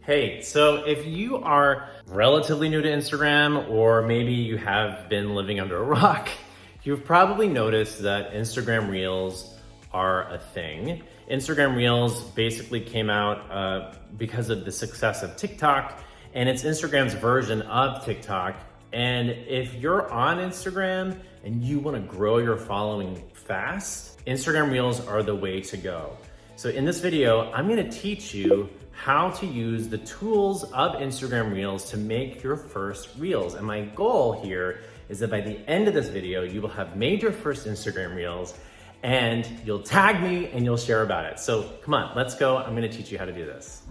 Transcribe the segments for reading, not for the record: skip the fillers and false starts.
Hey, so if you are relatively new to Instagram, or maybe you have been living under a rock, you've probably noticed that Instagram Reels are a thing. Instagram Reels basically came out because of the success of TikTok, and it's Instagram's version of TikTok. And if you're on Instagram and you want to grow your following fast, Instagram Reels are the way to go. So in this video, I'm going to teach you how to use the tools of Instagram Reels to make your first Reels. And my goal here is that by the end of this video, you will have made your first Instagram Reels and you'll tag me and you'll share about it. So come on, let's go. I'm going to teach you how to do this.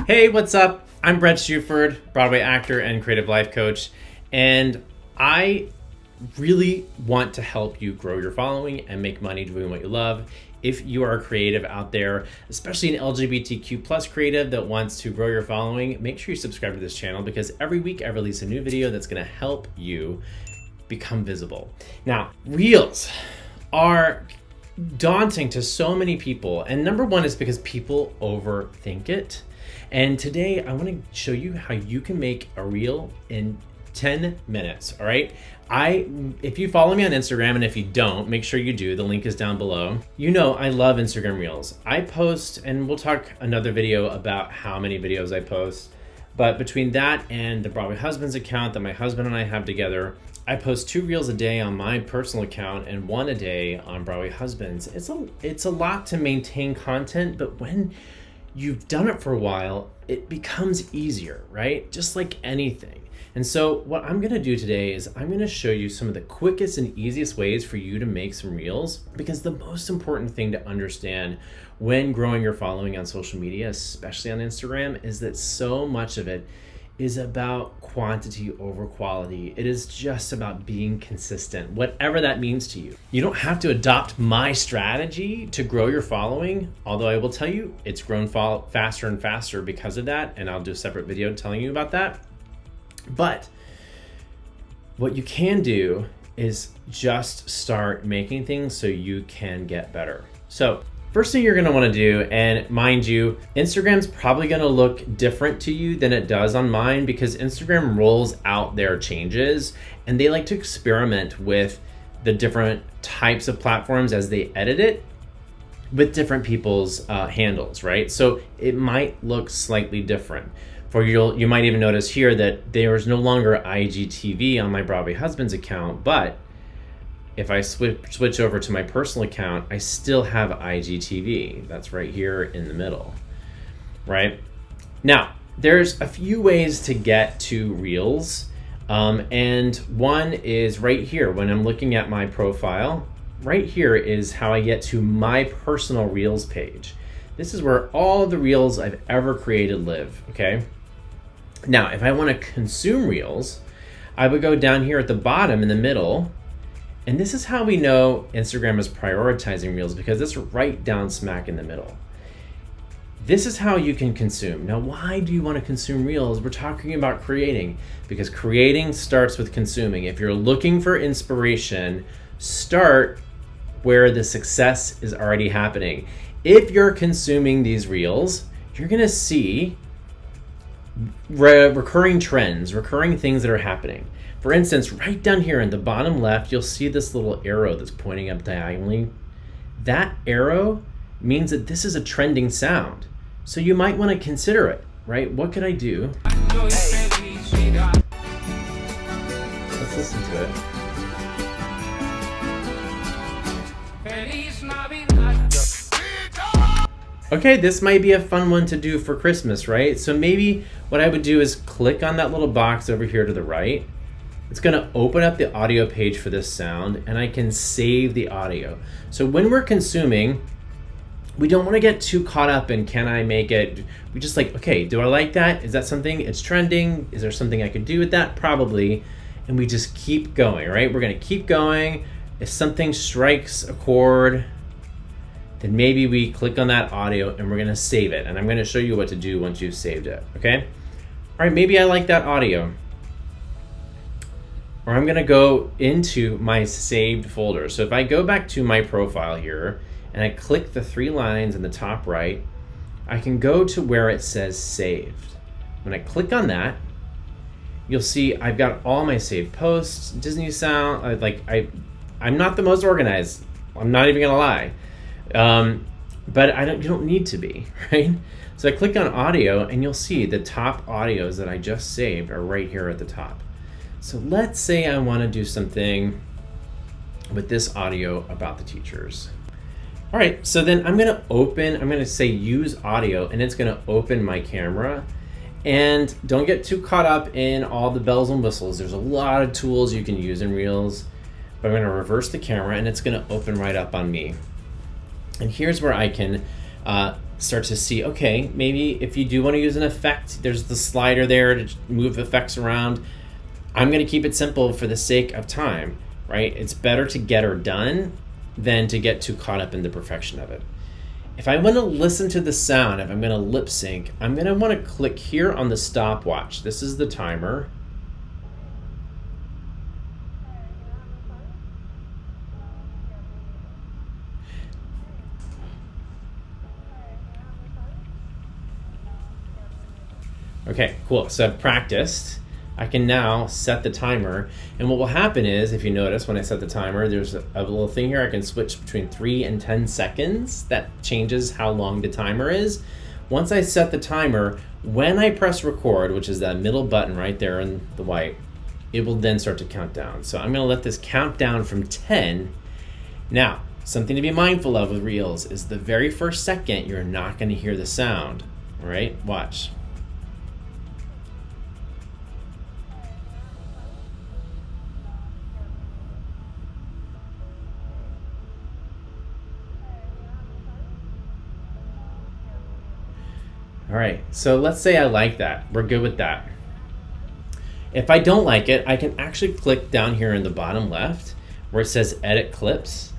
Hey, what's up? I'm Bret Shuford, Broadway actor and creative life coach, and I really want to help you grow your following and make money doing what you love. If you are a creative out there, especially an LGBTQ plus creative that wants to grow your following, make sure you subscribe to this channel because every week I release a new video that's gonna help you become visible. Now, Reels are daunting to so many people, and number one is because people overthink it. And today I want to show you how you can make a reel in 10 minutes, all right? If you follow me on Instagram, and if you don't, make sure you do, the link is down below. You know I love Instagram Reels. I post, and we'll talk another video about how many videos I post, but between that and the Broadway Husbands account that my husband and I have together, I post 2 Reels a day on my personal account and 1 a day on Broadway Husbands. It's a lot to maintain content, but when you've done it for a while, it becomes easier, right? Just like anything. And so what I'm gonna do today is I'm gonna show you some of the quickest and easiest ways for you to make some Reels, because the most important thing to understand when growing your following on social media, especially on Instagram, is that so much of it is about quantity over quality. It is just about being consistent, whatever that means to you. You don't have to adopt my strategy to grow your following, although I will tell you it's grown faster and faster because of that, and I'll do a separate video telling you about that. But what you can do is just start making things so you can get better. So first thing you're gonna wanna do, and mind you, Instagram's probably gonna look different to you than it does on mine, because Instagram rolls out their changes and they like to experiment with the different types of platforms as they edit it with different people's handles, right? So it might look slightly different. You might even notice here that there is no longer IGTV on my Broadway Husbands account, but if I switch over to my personal account, I still have IGTV. That's right here in the middle, right? Now, there's a few ways to get to Reels, and one is right here. When I'm looking at my profile, right here is how I get to my personal Reels page. This is where all the Reels I've ever created live, okay? Now, if I want to consume Reels, I would go down here at the bottom in the middle, and this is how we know Instagram is prioritizing Reels, because it's right down smack in the middle. This is how you can consume. Now, why do you want to consume Reels? We're talking about creating, because creating starts with consuming. If you're looking for inspiration, start where the success is already happening. If you're consuming these Reels, you're gonna see recurring trends, recurring things that are happening. For instance, right down here in the bottom left, you'll see this little arrow that's pointing up diagonally. That arrow means that this is a trending sound. So you might want to consider it, right? What could I do? Let's listen to it. Okay, this might be a fun one to do for Christmas, right? So maybe what I would do is click on that little box over here to the right. It's gonna open up the audio page for this sound, and I can save the audio. So when we're consuming, we don't wanna get too caught up in can I make it? We just like, okay, do I like that? Is that something, it's trending? Is there something I could do with that? Probably. And we just keep going, right? We're gonna keep going. If something strikes a chord, then maybe we click on that audio and we're gonna save it. And I'm gonna show you what to do once you've saved it, okay? All right, maybe I like that audio. or I'm gonna go into my saved folder. So if I go back to my profile here and I click the 3 lines in the top right, I can go to where it says saved. When I click on that, you'll see I've got all my saved posts, Disney sound. I'm not the most organized. I'm not even gonna lie, but you don't need to be, right? So I click on audio, and you'll see the top audios that I just saved are right here at the top. So let's say I want to do something with this audio about the teachers. All right, so then I'm gonna say use audio, and it's gonna open my camera. And don't get too caught up in all the bells and whistles. There's a lot of tools you can use in Reels, but I'm gonna reverse the camera, and it's gonna open right up on me. And here's where I can start to see, okay, maybe if you do wanna use an effect, there's the slider there to move effects around. I'm gonna keep it simple for the sake of time, right? It's better to get her done than to get too caught up in the perfection of it. If I want to listen to the sound, if I'm going to lip sync, I'm going to want to click here on the stopwatch. This is the timer. Okay, cool. So I've practiced. I can now set the timer, and what will happen is, if you notice when I set the timer, there's a little thing here. I can switch between 3 and 10 seconds. That changes how long the timer is. Once I set the timer, when I press record, which is that middle button right there in the white, it will then start to count down. So I'm gonna let this count down from 10. Now, something to be mindful of with Reels is the very first second, you're not gonna hear the sound, all right? Watch. All right, so let's say I like that. We're good with that. If I don't like it, I can actually click down here in the bottom left where it says edit clips,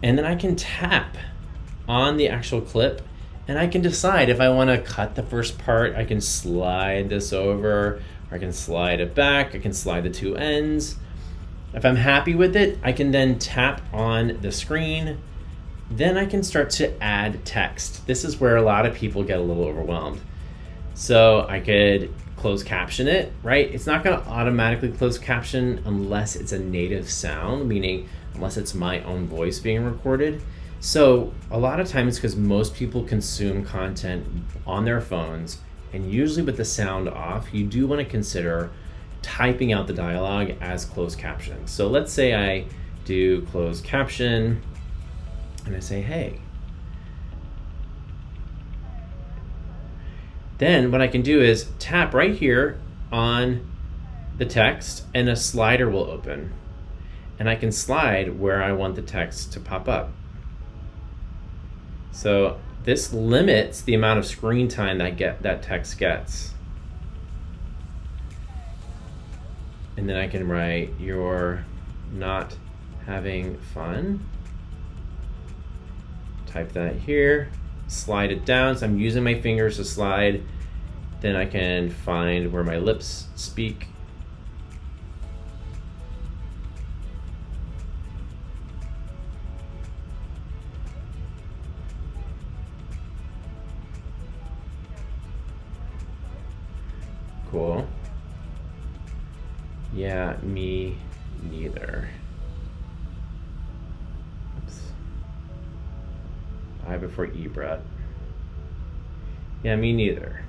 and then I can tap on the actual clip, and I can decide if I want to cut the first part. I can slide this over, or I can slide it back. I can slide the 2 ends. If I'm happy with it, I can then tap on the screen. Then I can start to add text. This is where a lot of people get a little overwhelmed. So I could close caption it, right? It's not gonna automatically close caption unless it's a native sound, meaning unless it's my own voice being recorded. So a lot of times, because most people consume content on their phones, and usually with the sound off, you do wanna consider typing out the dialogue as closed caption. So let's say I do closed caption, and I say, hey. Then what I can do is tap right here on the text, and a slider will open. And I can slide where I want the text to pop up. So this limits the amount of screen time that text gets. And then I can write, "You're not having fun." Type that here, slide it down. So I'm using my fingers to slide. Then I can find where my lips speak. Cool. Yeah, me neither. I before E, Bret. Yeah, me neither.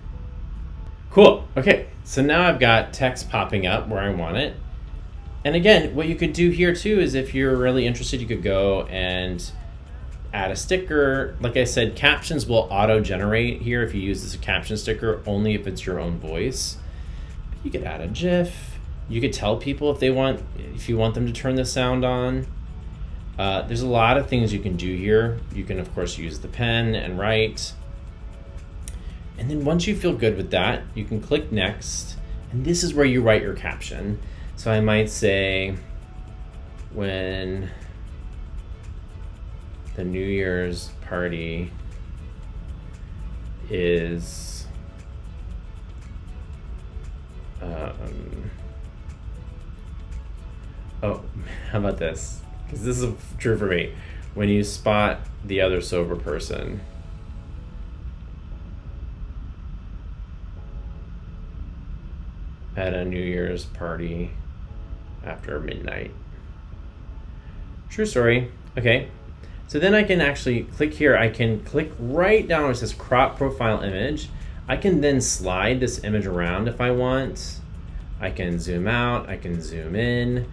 Cool. Okay, so now I've got text popping up where I want it. And again, what you could do here too is if you're really interested, you could go and add a sticker. Like I said, captions will auto-generate here if you use this caption sticker, only if it's your own voice. You could add a GIF. You could tell people if you want them to turn the sound on. There's a lot of things you can do here. You can, of course, use the pen and write. And then once you feel good with that, you can click next. And this is where you write your caption. So I might say, when the New Year's party is Oh, how about this? Because this is true for me. When you spot the other sober person, at a New Year's party after midnight. True story. Okay. So then I can actually click here. I can click right down where it says crop profile image. I can then slide this image around if I want. I can zoom out. I can zoom in.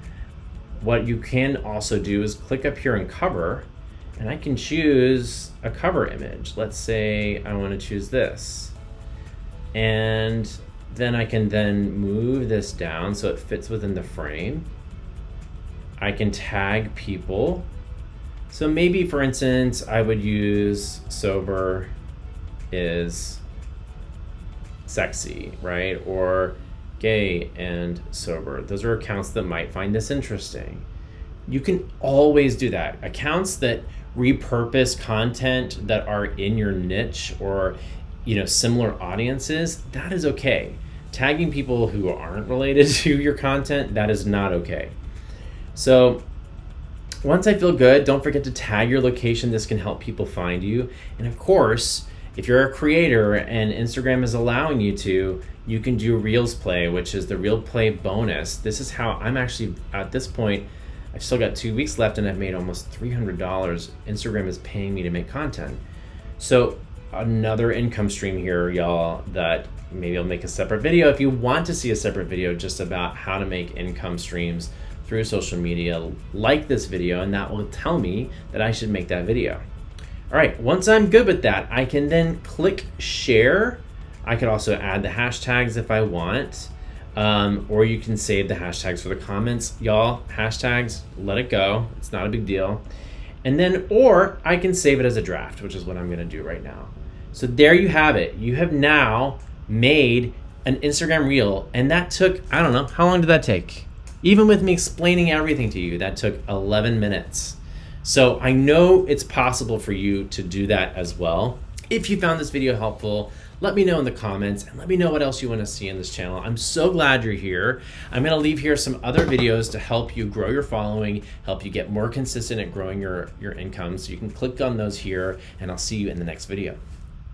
What you can also do is click up here and cover, and I can choose a cover image. Let's say I want to choose this. And then I can then move this down so it fits within the frame. I can tag people. So maybe, for instance, I would use sober is sexy, right? Or gay and sober. Those are accounts that might find this interesting. You can always do that. Accounts that repurpose content that are in your niche or similar audiences, that is okay. Tagging people who aren't related to your content, that is not okay. So once I feel good, don't forget to tag your location. This can help people find you. And of course, if you're a creator and Instagram is allowing you to, you can do Reels Play, which is the Reel Play bonus. This is how I'm actually, at this point, I've still got 2 weeks left and I've made almost $300. Instagram is paying me to make content. So another income stream here, y'all, that maybe I'll make a separate video. If you want to see a separate video just about how to make income streams through social media, like this video, and that will tell me that I should make that video. All right, once I'm good with that, I can then click share. I could also add the hashtags if I want, or you can save the hashtags for the comments. Y'all, hashtags, let it go. It's not a big deal. And then, or I can save it as a draft, which is what I'm gonna do right now. So there you have it. You have now made an Instagram reel, and that took, I don't know, how long did that take? Even with me explaining everything to you, that took 11 minutes. So I know it's possible for you to do that as well. If you found this video helpful, let me know in the comments and let me know what else you want to see in this channel. I'm so glad you're here. I'm going to leave here some other videos to help you grow your following, help you get more consistent at growing your income. So you can click on those here, and I'll see you in the next video.